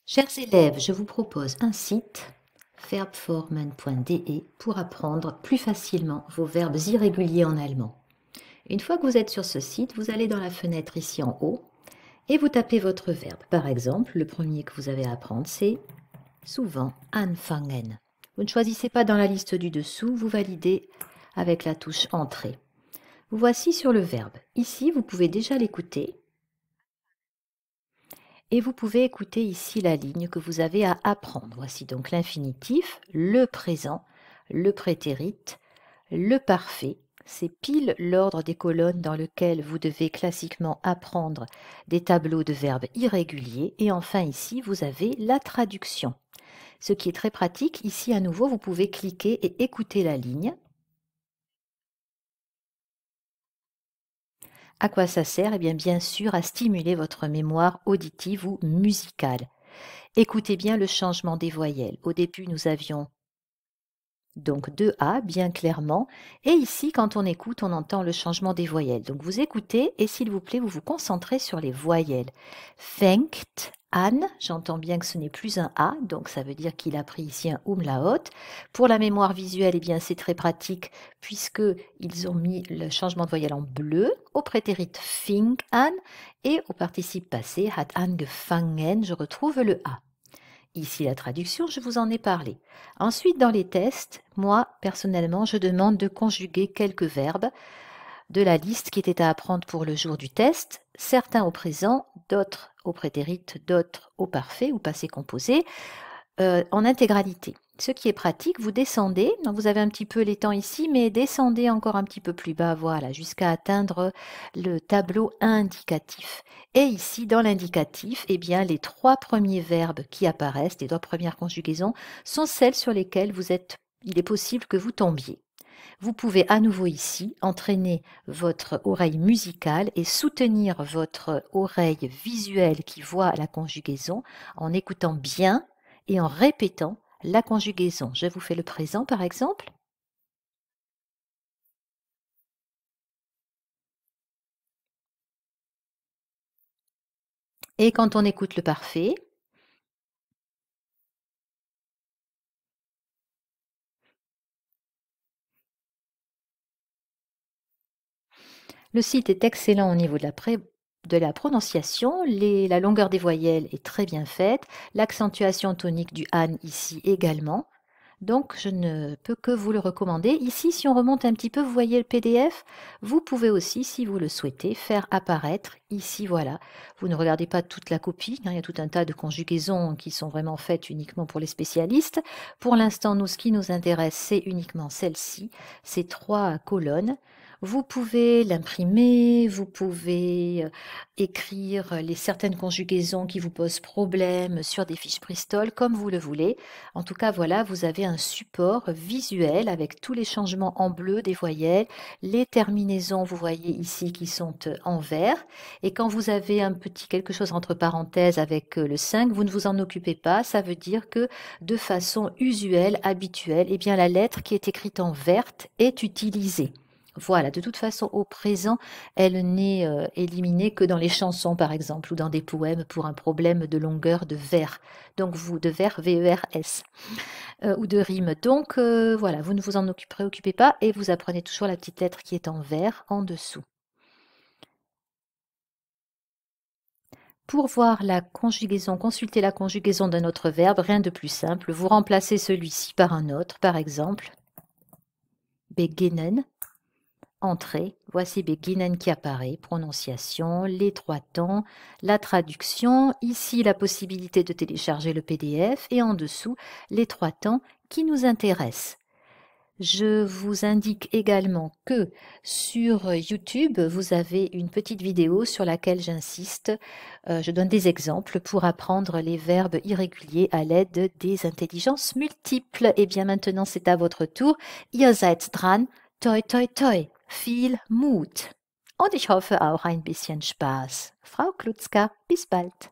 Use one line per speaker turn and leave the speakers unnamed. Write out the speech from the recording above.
Chers élèves, je vous propose un site verbformen.de pour apprendre plus facilement vos verbes irréguliers en allemand. Une fois que vous êtes sur ce site, vous allez dans la fenêtre ici en haut et vous tapez votre verbe. Par exemple, le premier que vous avez à apprendre, c'est souvent anfangen. Vous ne choisissez pas dans la liste du dessous, vous validez avec la touche Entrée. Vous voici sur le verbe. Ici, vous pouvez déjà l'écouter. Et vous pouvez écouter ici la ligne que vous avez à apprendre. Voici donc l'infinitif, le présent, le prétérit, le parfait. C'est pile l'ordre des colonnes dans lequel vous devez classiquement apprendre des tableaux de verbes irréguliers. Et enfin ici, vous avez la traduction. Ce qui est très pratique, ici à nouveau, vous pouvez cliquer et écouter la ligne. À quoi ça sert? Eh bien sûr, à stimuler votre mémoire auditive ou musicale. Écoutez bien le changement des voyelles. Au début, nous avions donc deux A bien clairement. Et ici, quand on écoute, on entend le changement des voyelles. Donc vous écoutez et s'il vous plaît, vous vous concentrez sur les voyelles. Fängt an, j'entends bien que ce n'est plus un A, donc ça veut dire qu'il a pris ici un umlaut. Pour la mémoire visuelle, eh bien c'est très pratique puisqu'ils ont mis le changement de voyelle en bleu. Au prétérit fing an et au participe passé hat angefangen, je retrouve le A. Ici la traduction, je vous en ai parlé. Ensuite, dans les tests, moi, personnellement, je demande de conjuguer quelques verbes de la liste qui était à apprendre pour le jour du test, certains au présent, d'autres au prétérit, d'autres au parfait ou passé composé, en intégralité. Ce qui est pratique, vous descendez, donc vous avez un petit peu les temps ici, mais descendez encore un petit peu plus bas, voilà, jusqu'à atteindre le tableau indicatif. Et ici, dans l'indicatif, eh bien, les trois premiers verbes qui apparaissent, les trois premières conjugaisons, sont celles sur lesquelles il est possible que vous tombiez. Vous pouvez à nouveau ici entraîner votre oreille musicale et soutenir votre oreille visuelle qui voit la conjugaison en écoutant bien et en répétant la conjugaison. Je vous fais le présent par exemple. Et quand on écoute le parfait, le site est excellent au niveau de la prononciation, la longueur des voyelles est très bien faite, l'accentuation tonique du an ici également. Donc, je ne peux que vous le recommander. Ici, si on remonte un petit peu, vous voyez le PDF. Vous pouvez aussi, si vous le souhaitez, faire apparaître ici, voilà. Vous ne regardez pas toute la copie, hein, il y a tout un tas de conjugaisons qui sont vraiment faites uniquement pour les spécialistes. Pour l'instant, nous, ce qui nous intéresse, c'est uniquement celle-ci, ces trois colonnes. Vous pouvez l'imprimer, vous pouvez écrire certaines conjugaisons qui vous posent problème sur des fiches Bristol, comme vous le voulez. En tout cas, voilà, vous avez un support visuel avec tous les changements en bleu des voyelles, les terminaisons, vous voyez ici, qui sont en vert. Et quand vous avez un petit quelque chose entre parenthèses avec le 5, vous ne vous en occupez pas. Ça veut dire que de façon usuelle, habituelle, eh bien, la lettre qui est écrite en verte est utilisée. Voilà, de toute façon, au présent, elle n'est éliminée que dans les chansons, par exemple, ou dans des poèmes pour un problème de longueur de vers. Donc, de vers, V-E-R-S, ou de rime. Donc, voilà, vous ne vous en préoccupez pas et vous apprenez toujours la petite lettre qui est en vert en dessous. Pour voir la conjugaison, consulter la conjugaison d'un autre verbe, rien de plus simple. Vous remplacez celui-ci par un autre, par exemple, beginnen. Entrée, voici beginnen qui apparaît, prononciation, les trois temps, la traduction, ici la possibilité de télécharger le PDF et en dessous les trois temps qui nous intéressent. Je vous indique également que sur YouTube, vous avez une petite vidéo sur laquelle j'insiste. Je donne des exemples pour apprendre les verbes irréguliers à l'aide des intelligences multiples. Et bien maintenant, c'est à votre tour. Ihr seid dran. Toi, toi, toi. Viel Mut. Und ich hoffe auch ein bisschen Spaß. Frau Klutzka, bis bald.